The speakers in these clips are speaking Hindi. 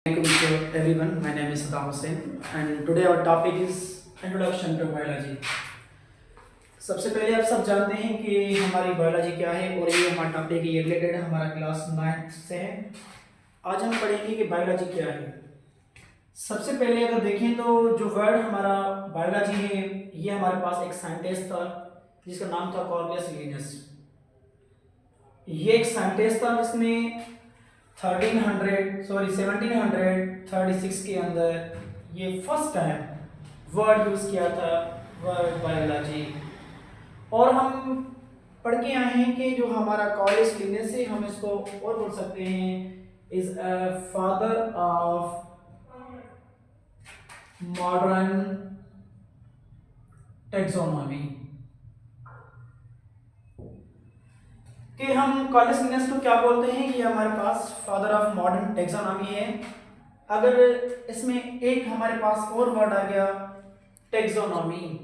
Welcome to everyone. My name is Saddam Hussain and today our topic is Introduction to Biology. सबसे पहले आप सब जानते हैं कि हमारी बायोलॉजी क्या है और ये हमारा टॉपिक ये रिलेटेड हमारा क्लास 9 से है। आज हम पढ़ेंगे कि बायोलॉजी क्या है। सबसे पहले अगर देखें तो जो वर्ड हमारा बायोलॉजी है ये हमारे पास एक साइंटिस्ट था जिसका नाम था कॉर्नियस लिनस। ये एक साइंटिस्ट था जिसने 1736 के अंदर ये फर्स्ट टाइम वर्ड यूज़ किया था, वर्ड बायोलॉजी। और हम पढ़ के आए हैं कि जो हमारा कॉर्नियस लिनस है हम इसको और बोल सकते हैं is a father of modern taxonomy. कि हम कॉर्नियस लिनस को क्या बोलते हैं, ये हमारे पास फादर ऑफ मॉडर्न टेक्सोनॉमी है। अगर इसमें एक हमारे पास और वर्ड आ गया टेक्सोनॉमी।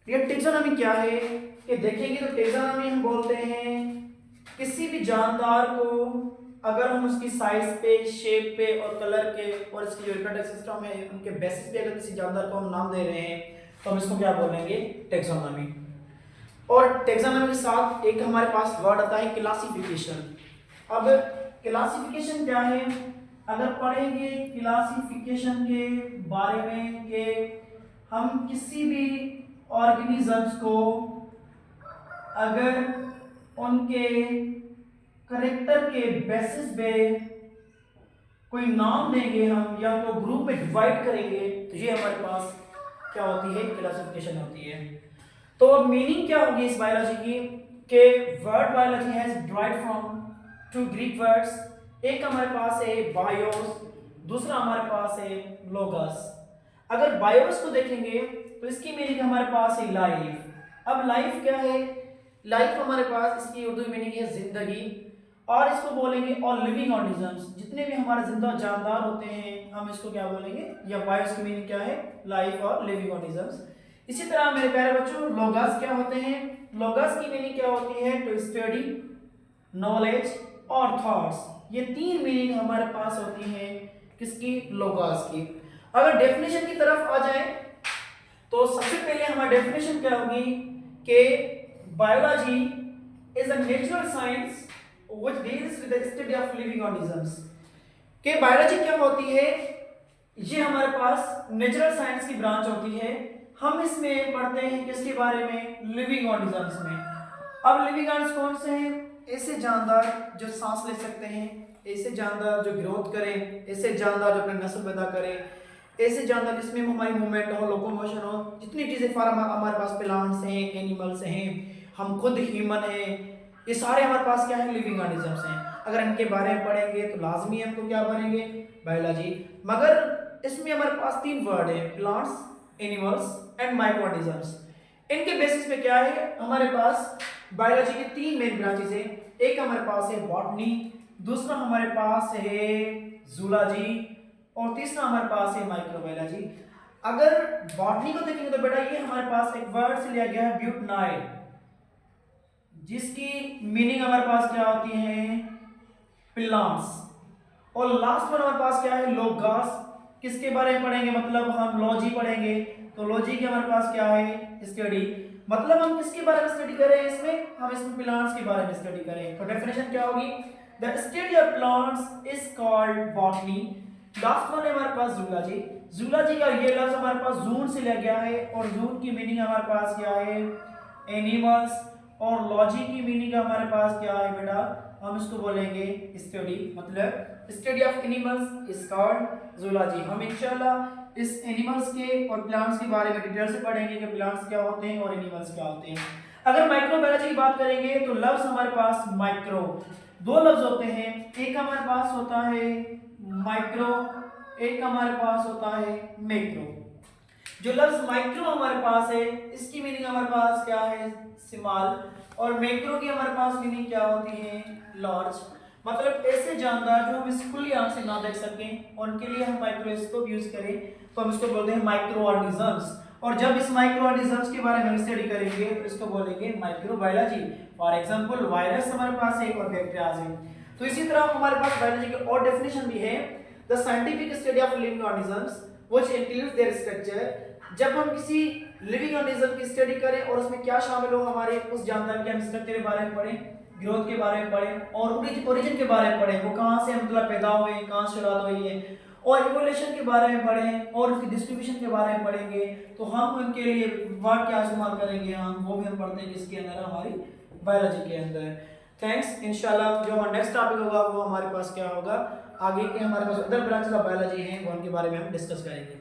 ये टेक्सोनॉमी क्या है कि देखेंगे तो टेक्सोनॉमी हम बोलते हैं किसी भी जानदार को अगर हम उसकी साइज पे, शेप पे और कलर के और इसकी जो रिप्रोडक्टिव सिस्टम है उनके बेसिस पे अगर किसी जानदार को हम नाम दे रहे हैं तो हम इसको क्या बोलेंगे, टेक्सोनॉमी। और टेक्सोनॉमी के साथ एक हमारे पास वर्ड आता है क्लासिफिकेशन। अब क्लासिफिकेशन क्या है, अगर पढ़ेंगे क्लासिफिकेशन के बारे में कि हम किसी भी ऑर्गेनिजम्स को अगर उनके करेक्टर के बेसिस पे कोई नाम देंगे हम या तो ग्रुप में डिवाइड करेंगे तो ये हमारे पास क्या होती है, क्लासिफिकेशन होती है। तो अब मीनिंग क्या होगी इस बायोलॉजी की कि word biology has derived from two Greek words. एक हमारे पास है बायोस, दूसरा हमारे पास है लोगस। अगर बायोस को देखेंगे तो इसकी मीनिंग हमारे पास है लाइफ। अब लाइफ क्या है, लाइफ हमारे पास इसकी उर्दू मीनिंग है जिंदगी, और इसको बोलेंगे और लिविंग ऑर्गेनिजम्स, जितने भी हमारे जिंदा जानदार होते हैं हम इसको क्या बोलेंगे, या बायोस की मीनिंग क्या है, लाइफ और लिविंग ऑर्गेनिजम्स। इसी तरह मेरे प्यारे बच्चों लोगस क्या होते हैं, लोगस की मीनिंग क्या होती है, टू स्टडी, नॉलेज और थॉट्स। ये तीन मीनिंग हमारे पास होती हैं किसकी, लोगस की। अगर डेफिनेशन की तरफ आ जाए तो सबसे पहले हमारी डेफिनेशन क्या होगी कि biology is a natural science which deals with the study of living organisms. कि बायोलॉजी क्या होती है, ये हमारे पास नेचुरल साइंस की ब्रांच होती है। हम इसमें पढ़ते हैं किसके बारे में, लिविंग ऑर्गेनिजम्स में। अब लिविंग ऑर्गेनिजम्स कौन से हैं, ऐसे जानदार जो सांस ले सकते हैं, ऐसे जानदार जो ग्रोथ करें, ऐसे जानदार जो अपने नस्ल पैदा करें, ऐसे जानदार जिसमें हमारी मूवमेंट हो, लोकोमोशन हो, जितनी चीज़ें फार्म हमारे पास प्लांट्स हैं, एनिमल्स हैं, हम खुद ह्यूमन हैं, ये सारे हमारे पास क्या है, लिविंग ऑर्गेनिजम्स हैं। अगर इनके बारे में पढ़ेंगे तो लाजमी हमको क्या पढ़ेंगे, बायोलॉजी। मगर इसमें हमारे पास तीन वर्ड है, plants, animals and micro organisms. इनके बेसिस पे क्या है, हमारे पास बायोलॉजी के तीन मेन ब्रांचेस हैं। एक हमारे पास है बॉटनी, दूसरा हमारे पास है जूलॉजी और तीसरा हमारे पास है माइक्रोबायोलॉजी। अगर बॉटनी को देखेंगे तो बेटा ये हमारे पास एक वर्ड से लिया गया है ब्यूटनाइल, जिसकी मीनिंग हमारे पास क्या होती है, प्लांट्स। और लास्ट वन हमारे पास क्या है, लोगस। किसके बारे में पढ़ेंगे, मतलब हम लॉजी पढ़ेंगे तो लॉजी के हमारे पास क्या है, स्टडी। मतलब हम किसके बारे में स्टडी करें, इसमें हम इसमें प्लांट्स के बारे में स्टडी करें। तो डेफिनेशन क्या होगी, the study of plants is called botany. Last one है हमारे पास जूलॉजी। जूलॉजी का ये लफ्ज हमारे पास जून से लिया गया है और जून की मीनिंग हमारे पास क्या है, एनिमल्स। और लॉजी की मीनिंग हमारे पास क्या है बेटा, हम इसको बोलेंगे स्टडी, मतलब study of animals is called zoology. हम इंशाल्लाह इस एनिमल्स के और प्लांट्स के बारे में डिटेल से पढ़ेंगे कि प्लांट्स क्या होते हैं और एनिमल्स क्या होते हैं। अगर माइक्रोबायोलॉजी की बात करेंगे तो लफ्ज हमारे पास माइक्रो, दो लफ्ज होते हैं, एक हमारे पास होता है माइक्रो, एक हमारे पास होता है मैक्रो। जो लफ्ज माइक्रो हमारे पास है इसकी मीनिंग हमारे पास क्या है, स्मॉल, और मैक्रो की हमारे पास मीनिंग क्या होती है, लार्ज। मतलब ऐसे जानदार जो हम इस खुली आंख से ना देख सकें उनके लिए हम माइक्रोस्कोप यूज करें तो हम इसको बोलते हैं माइक्रो ऑर्गेनिजम्स। और जब इस माइक्रो ऑर्गेनिजम्स के बारे में स्टडी करेंगे तो इसको बोलेंगे माइक्रोबायोलॉजी। फॉर एग्जांपल वायरस हमारे पास है और बैक्टीरिया है। तो इसी तरह हमारे पास बायोलॉजी की और डेफिनेशन भी है। The scientific study of living organisms which includes there structure. जब हम किसी लिविंग ऑर्गेनिज्म की स्टडी करें और उसमें क्या शामिल हो हमारे उस जानकारी के हम स्ट्रक्चर के बारे में पढ़ें, ग्रोथ के बारे में पढ़ें और ओरिजिन के बारे में पढ़ें, वो कहाँ से मतलब पैदा हुए, कहाँ से शुरुआत हुई है, और इवोल्यूशन के बारे में पढ़ें और उसकी डिस्ट्रीब्यूशन के बारे में पढ़ेंगे। तो हम उनके लिए वर्ड क्या इस्तेमाल करेंगे, हम वो भी हम पढ़ते हैं किसके अंदर, हमारी बायोलॉजी के अंदर। थैंक्स। इंशाल्लाह जो हमारा नेक्स्ट टॉपिक होगा वो हमारे पास क्या होगा, आगे के हमारे पास अदर ब्रांचेस ऑफ बायोलॉजी हैं वो उनके बारे में हम डिस्कस करेंगे।